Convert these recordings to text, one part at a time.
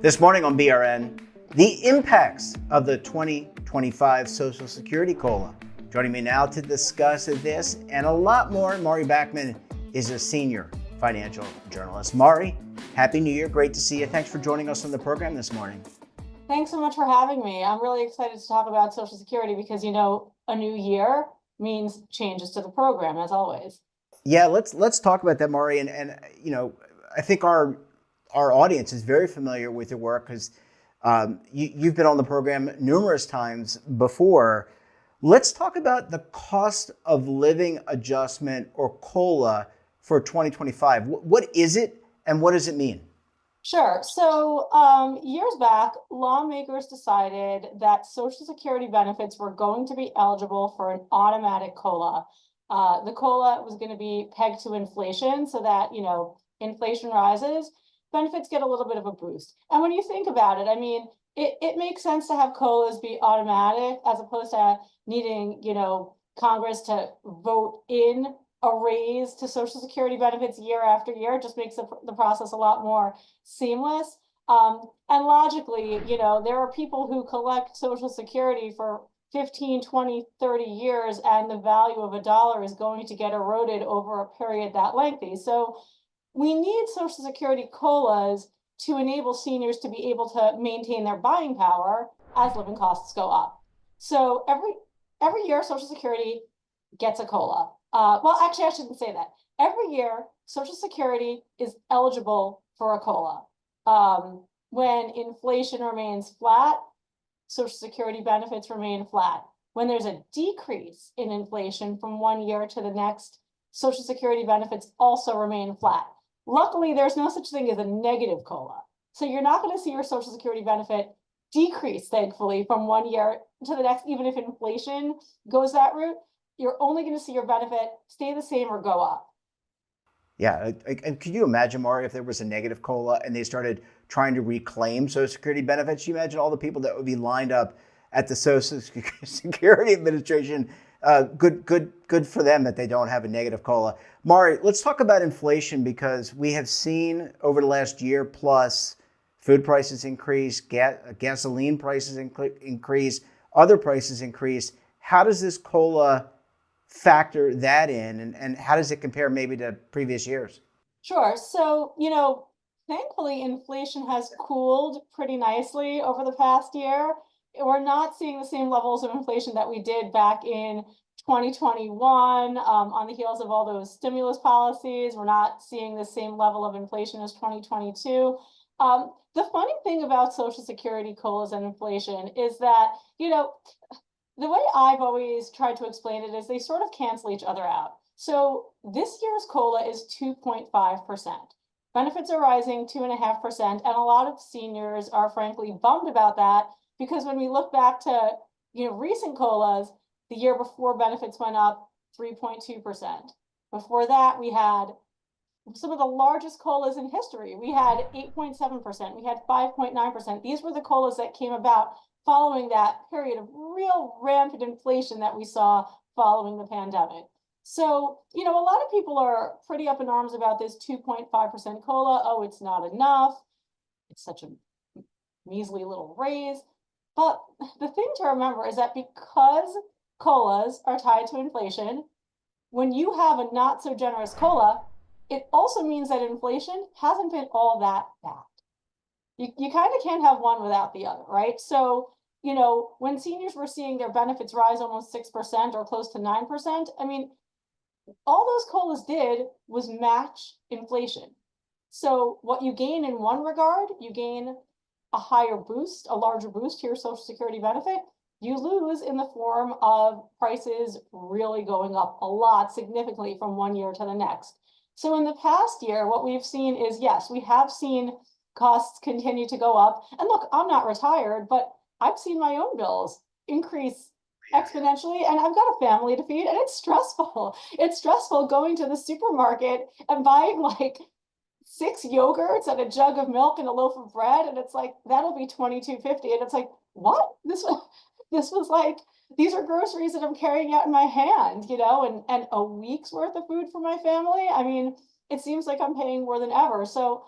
This morning on BRN, the impacts of the 2025 Social Security COLA. Joining me now to discuss this and a lot more, Maurie Backman is a senior financial journalist. Maurie, Happy New Year. Great to see you. Thanks for joining us on the program this morning. Thanks so much for having me. I'm really excited to talk about Social Security because, a new year means changes to the program, as always. Yeah, let's talk about that, Maurie. And I think our audience is very familiar with your work because you've been on the program numerous times before. Let's talk about the cost of living adjustment, or COLA, for 2025. What is it and what does it mean? Sure. So years back, lawmakers decided that Social Security benefits were going to be eligible for an automatic COLA. The COLA was going to be pegged to inflation so that, inflation rises, benefits get a little bit of a boost. And when you think about it, it makes sense to have COLAs be automatic as opposed to needing, Congress to vote in a raise to Social Security benefits year after year. It just makes the process a lot more seamless. And logically, there are people who collect Social Security for 15, 20, 30 years, and the value of a dollar is going to get eroded over a period that lengthy. So we need Social Security COLAs to enable seniors to be able to maintain their buying power as living costs go up. So every year, Social Security gets a COLA. Well, actually, I shouldn't say that. Every year, Social Security is eligible for a COLA. When inflation remains flat, Social Security benefits remain flat. When there's a decrease in inflation from one year to the next, Social Security benefits also remain flat. Luckily, there's no such thing as a negative COLA. So you're not going to see your Social Security benefit decrease, thankfully, from one year to the next, even if inflation goes that route. You're only going to see your benefit stay the same or go up. Yeah, and could you imagine, Maurie, if there was a negative COLA and they started trying to reclaim Social Security benefits? You imagine all the people that would be lined up at the Social Security Administration. Good for them that they don't have a negative COLA. Maurie, let's talk about inflation, because we have seen over the last year plus food prices increase, gasoline prices increase, other prices increase. How does this COLA factor that in, and how does it compare maybe to previous years? Sure. So, thankfully, inflation has cooled pretty nicely over the past year. We're not seeing the same levels of inflation that we did back in 2021 on the heels of all those stimulus policies. We're not seeing the same level of inflation as 2022. The funny thing about Social Security COLAs and inflation is that, the way I've always tried to explain it is they sort of cancel each other out. So this year's COLA is 2.5%. Benefits are rising 2.5%, and a lot of seniors are frankly bummed about that, because when we look back to recent COLAs, the year before benefits went up 3.2%. Before that, we had some of the largest COLAs in history. We had 8.7%, we had 5.9%. These were the COLAs that came about following that period of real rampant inflation that we saw following the pandemic. So, a lot of people are pretty up in arms about this 2.5% COLA. Oh, it's not enough. It's such a measly little raise. But the thing to remember is that because COLAs are tied to inflation, when you have a not so generous COLA, it also means that inflation hasn't been all that bad. You kind of can't have one without the other, right? So, when seniors were seeing their benefits rise almost 6% or close to 9%, all those COLAs did was match inflation. So what you gain in one regard, you gain a higher boost, a larger boost to your Social Security benefit. You lose in the form of prices really going up a lot, significantly, from one year to the next. So in the past year, what we've seen is, yes, we have seen costs continue to go up. And look, I'm not retired, but I've seen my own bills increase exponentially, and I've got a family to feed, and it's stressful. It's stressful going to the supermarket and buying like 6 yogurts and a jug of milk and a loaf of bread, and it's like, that'll be $22.50. And it's like, what? This was like, these are groceries that I'm carrying out in my hand, and a week's worth of food for my family. it seems like I'm paying more than ever. So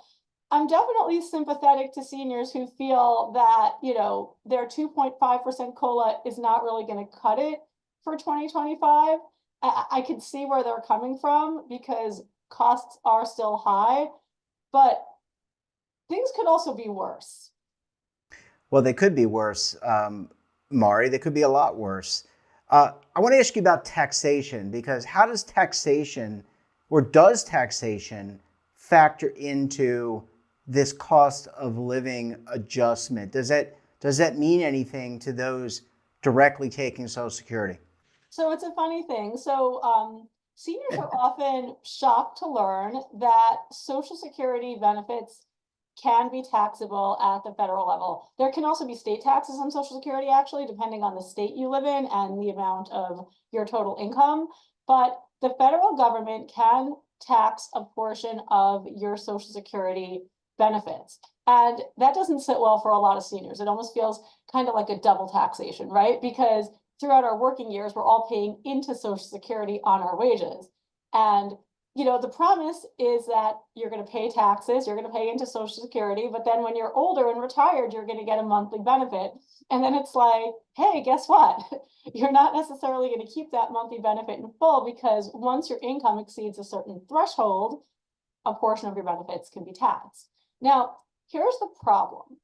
I'm definitely sympathetic to seniors who feel that, their 2.5% COLA is not really going to cut it for 2025. I can see where they're coming from because costs are still high, but things could also be worse. Well, they could be worse, Maury. They could be a lot worse. I want to ask you about taxation because how does taxation, or does taxation, factor into this cost of living adjustment? Does that mean anything to those directly taking Social Security? So it's a funny thing. So seniors are often shocked to learn that Social Security benefits can be taxable at the federal level. There can also be state taxes on Social Security, actually, depending on the state you live in and the amount of your total income. But the federal government can tax a portion of your Social Security benefits. And that doesn't sit well for a lot of seniors. It almost feels kind of like a double taxation, right? Because throughout our working years, we're all paying into Social Security on our wages. And the promise is that you're going to pay taxes, you're going to pay into Social Security, but then when you're older and retired, you're going to get a monthly benefit. And then it's like, hey, guess what? You're not necessarily going to keep that monthly benefit in full because once your income exceeds a certain threshold, a portion of your benefits can be taxed. Now, here's the problem.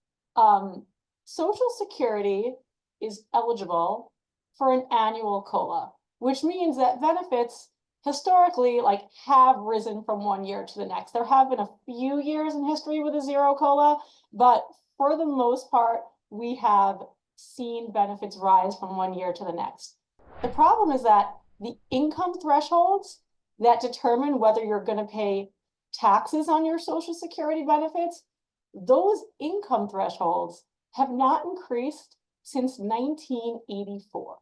Social Security is eligible for an annual COLA, which means that benefits historically have risen from one year to the next. There have been a few years in history with a zero COLA, but for the most part, we have seen benefits rise from one year to the next. The problem is that the income thresholds that determine whether you're going to pay taxes on your Social Security benefits, those income thresholds have not increased since 1984.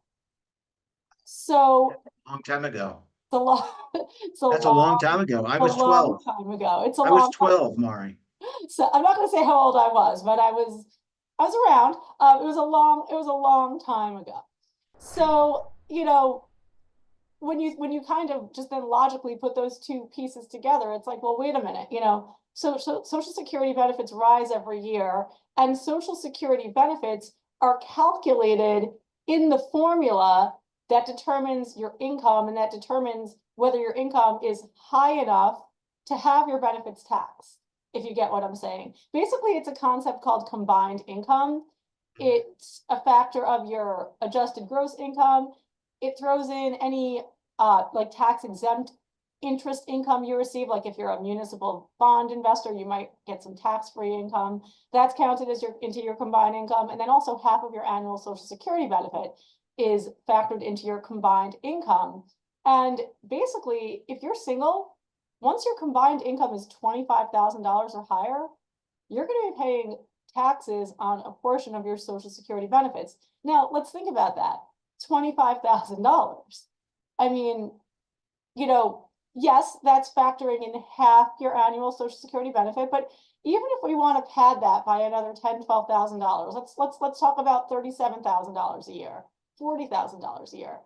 So Long time ago. it's a long, it's a That's a long, long time ago. I a was long 12. time ago. It's a I was long time. 12, Maury. So I'm not going to say how old I was, but I was around. It was a long time ago. So, when you kind of just then logically put those two pieces together, it's like, well, wait a minute, so Social Security benefits rise every year, and Social Security benefits are calculated in the formula that determines your income and that determines whether your income is high enough to have your benefits taxed, if you get what I'm saying. Basically, it's a concept called combined income. It's a factor of your adjusted gross income. It throws in any tax exempt interest income you receive. Like if you're a municipal bond investor, you might get some tax-free income. That's counted as into your combined income. And then also half of your annual Social Security benefit is factored into your combined income. And basically, if you're single, once your combined income is $25,000 or higher, you're going to be paying taxes on a portion of your Social Security benefits. Now, let's think about that. $25,000. I mean, yes, that's factoring in half your annual Social Security benefit, but even if we want to pad that by another $10,000, $12,000, let's talk about $37,000 a year, $40,000 a year.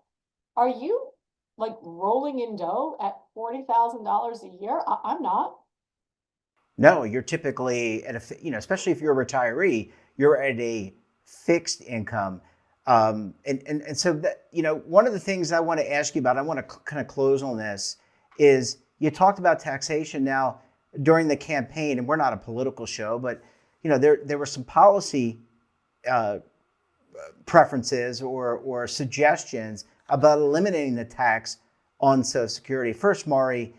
Are you rolling in dough at $40,000 a year? I'm not. No, you're typically at especially if you're a retiree, you're at a fixed income. And so that, one of the things I want to ask you about, I want to kind of close on this, is you talked about taxation now during the campaign, and we're not a political show, but there were some policy preferences or suggestions about eliminating the tax on Social Security. First, Maury,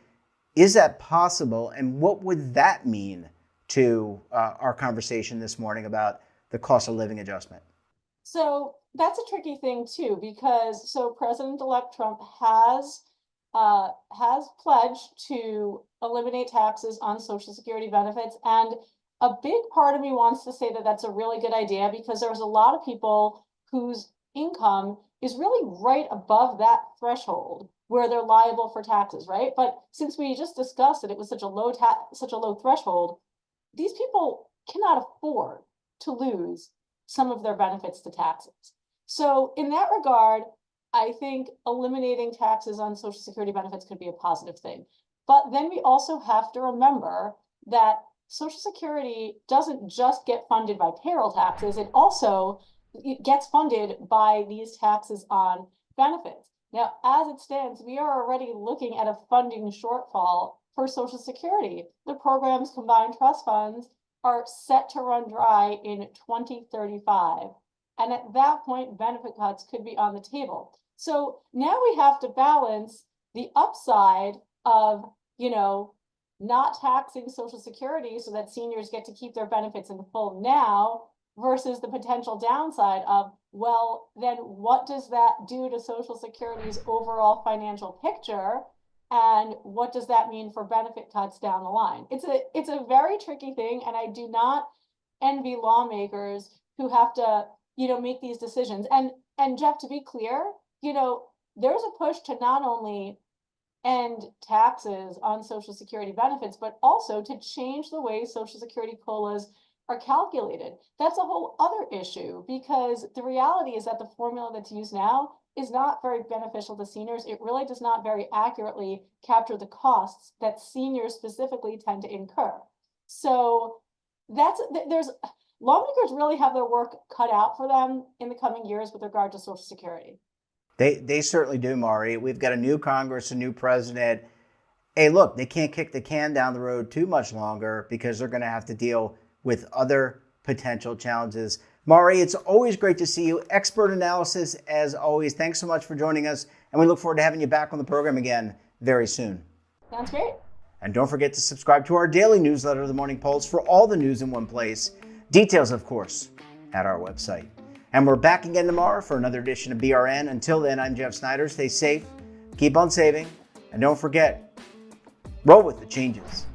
is that possible, and what would that mean to our conversation this morning about the cost of living adjustment? So that's a tricky thing too, because President-elect Trump has pledged to eliminate taxes on Social Security benefits, and a big part of me wants to say that that's a really good idea because there's a lot of people whose income is really right above that threshold where they're liable for taxes, right? But since we just discussed that it was such a low threshold, these people cannot afford to lose some of their benefits to taxes. So in that regard, I think eliminating taxes on Social Security benefits could be a positive thing. But then we also have to remember that Social Security doesn't just get funded by payroll taxes, it gets funded by these taxes on benefits. Now, as it stands, we are already looking at a funding shortfall for Social Security. The program's combined trust funds are set to run dry in 2035. And at that point, benefit cuts could be on the table. So now we have to balance the upside of, not taxing Social Security so that seniors get to keep their benefits in full now versus the potential downside of, well, then what does that do to Social Security's overall financial picture? And what does that mean for benefit cuts down the line? It's a very tricky thing, and I do not envy lawmakers who have to, make these decisions. And Jeff, to be clear, there's a push to not only end taxes on Social Security benefits, but also to change the way Social Security COLAs are calculated. That's a whole other issue, because the reality is that the formula that's used now is not very beneficial to seniors. It really does not very accurately capture the costs that seniors specifically tend to incur. So there's lawmakers really have their work cut out for them in the coming years with regard to Social Security. They certainly do, Maurie. We've got a new Congress, a new president. Hey, look, they can't kick the can down the road too much longer because they're going to have to deal with other potential challenges. Maurie, it's always great to see you. Expert analysis as always. Thanks so much for joining us, and we look forward to having you back on the program again very soon. Sounds great. And don't forget to subscribe to our daily newsletter, The Morning Pulse, for all the news in one place. Details, of course, at our website. And we're back again tomorrow for another edition of BRN. Until then, I'm Jeff Snyder. Stay safe, keep on saving, and don't forget, roll with the changes.